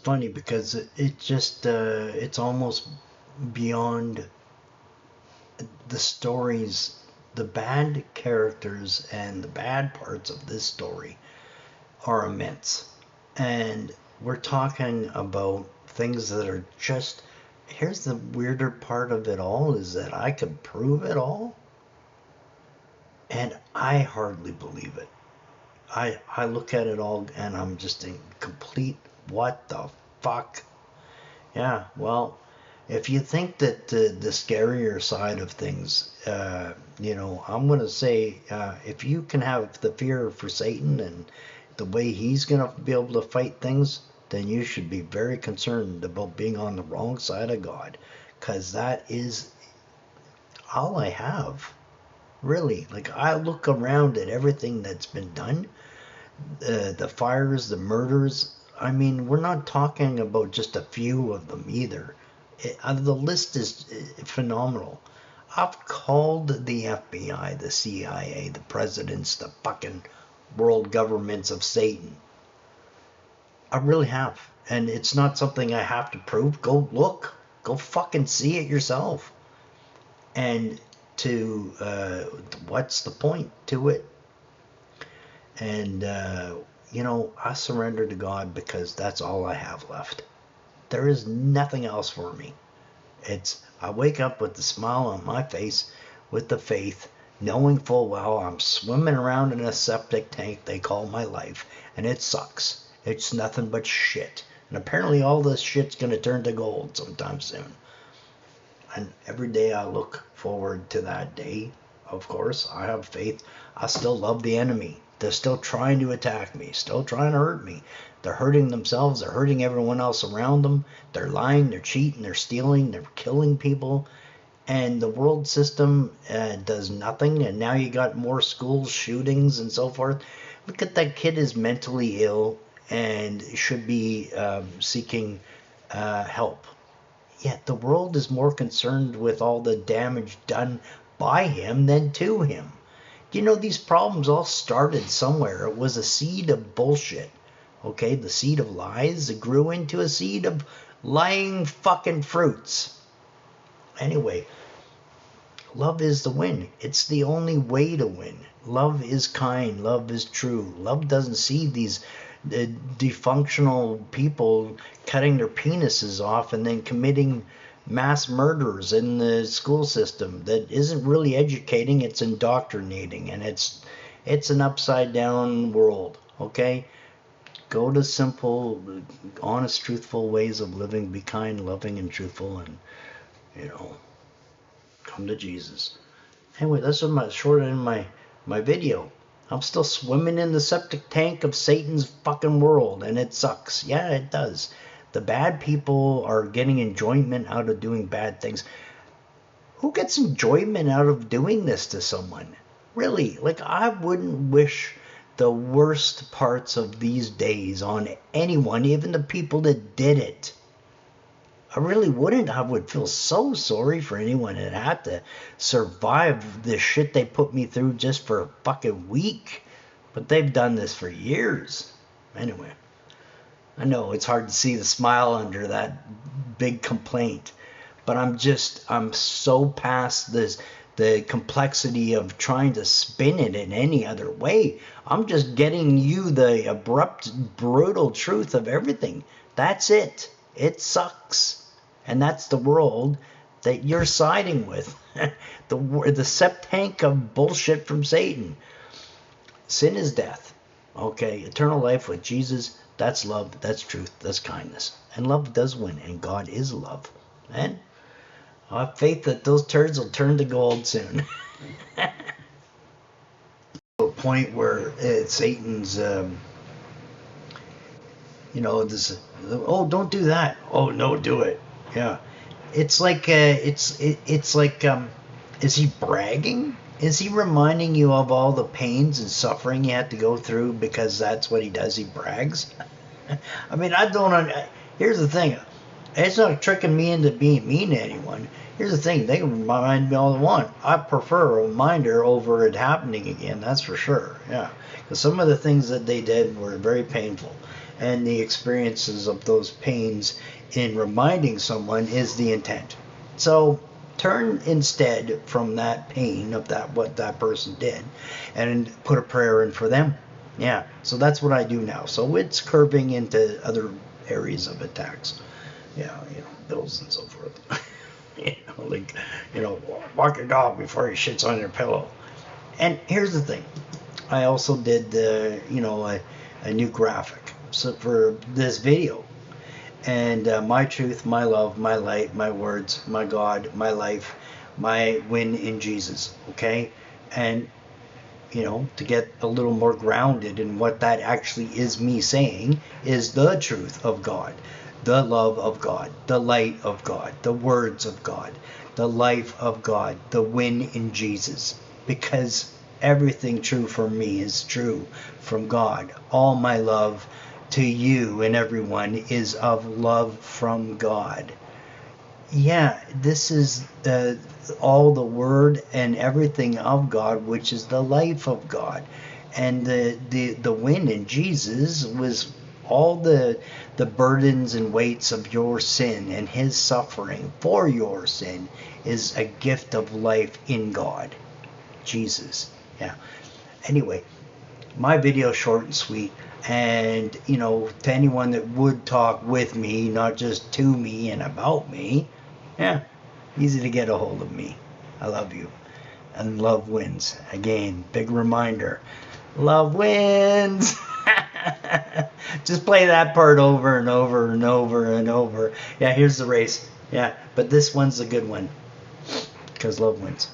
funny because it just it's almost beyond the stories. The bad characters and the bad parts of this story are immense, and we're talking about things that are just, here's the weirder part of it all, is that I could prove it all, and I hardly believe it. I look at it all and I'm just in complete, what the fuck? Yeah, well, if you think that the scarier side of things, I'm going to say, if you can have the fear for Satan and the way he's going to be able to fight things, then you should be very concerned about being on the wrong side of God, because that is all I have. Really, like, I look around at everything that's been done, the fires, the murders. I mean, we're not talking about just a few of them either. The list is phenomenal. I've called the FBI, the CIA, the presidents, the fucking world governments of Satan. I really have. And it's not something I have to prove. Go look. Go fucking see it yourself. And to, what's the point to it? And, I surrender to God because that's all I have left. There is nothing else for me. I wake up with the smile on my face, with the faith, knowing full well I'm swimming around in a septic tank they call my life, and it sucks. It's nothing but shit. And apparently all this shit's going to turn to gold sometime soon. And every day I look forward to that day. Of course, I have faith. I still love the enemy. They're still trying to attack me, still trying to hurt me. They're hurting themselves. They're hurting everyone else around them. They're lying, they're cheating, they're stealing, they're killing people. And the world system does nothing. And now you got more school shootings and so forth. Look at that kid is mentally ill and should be seeking help. Yet the world is more concerned with all the damage done by him than to him. These problems all started somewhere. It was a seed of bullshit. Okay, the seed of lies grew into a seed of lying fucking fruits. Anyway, love is the win. It's the only way to win. Love is kind. Love is true. Love doesn't see these dysfunctional people cutting their penises off and then committing mass murders in the school system that isn't really educating, it's indoctrinating, and it's an upside down world. Okay, go to simple, honest, truthful ways of living. Be kind, loving, and truthful, and come to Jesus. Anyway, that's my short end of my video. I'm still swimming in the septic tank of Satan's fucking world, and it sucks. Yeah, it does. The bad people are getting enjoyment out of doing bad things. Who gets enjoyment out of doing this to someone? Really, like, I wouldn't wish the worst parts of these days on anyone, even the people that did it. I really wouldn't. I would feel so sorry for anyone that had to survive the shit they put me through just for a fucking week. But they've done this for years. Anyway, I know it's hard to see the smile under that big complaint, but I'm so past the complexity of trying to spin it in any other way. I'm just getting you the abrupt, brutal truth of everything. That's it. It sucks. And that's the world that you're siding with. the septank of bullshit from Satan. Sin is death. Okay, eternal life with Jesus, that's love, that's truth, that's kindness. And love does win, and God is love. And I have faith that those turds will turn to gold soon. To a point where Satan's, this, oh, don't do that. Oh, no, do it. Yeah. It's like, it's like, is he bragging? Is he reminding you of all the pains and suffering you had to go through because that's what he does? He brags. I mean, here's the thing. It's not tricking me into being mean to anyone. Here's the thing, they can remind me all they want. I prefer a reminder over it happening again, that's for sure. Yeah. Because some of the things that they did were very painful. And the experiences of those pains in reminding someone is the intent. So turn instead from that pain of that what that person did and put a prayer in for them. Yeah. So that's what I do now. So it's curving into other areas of attacks. Yeah, bills and so forth. Like, walk your dog before he shits on your pillow. And here's the thing, I also did a new graphic so for this video, and my truth, my love, my light, my words, my God, my life, my win in Jesus. Okay, and to get a little more grounded in what that actually is me saying is the truth of God, the love of God, the light of God, the words of God, the life of God, the win in Jesus. Because everything true for me is true from God. All my love to you and everyone is of love from God. Yeah, this is all the word and everything of God, which is the life of God. And the win in Jesus was all the burdens and weights of your sin, and his suffering for your sin is a gift of life in God. Jesus. Yeah. Anyway, my video short and sweet, and to anyone that would talk with me, not just to me and about me, yeah, easy to get a hold of me. I love you, and love wins. Again, big reminder, love wins. Just play that part over and over and over and over. Yeah, here's the race. Yeah, but this one's a good one because love wins.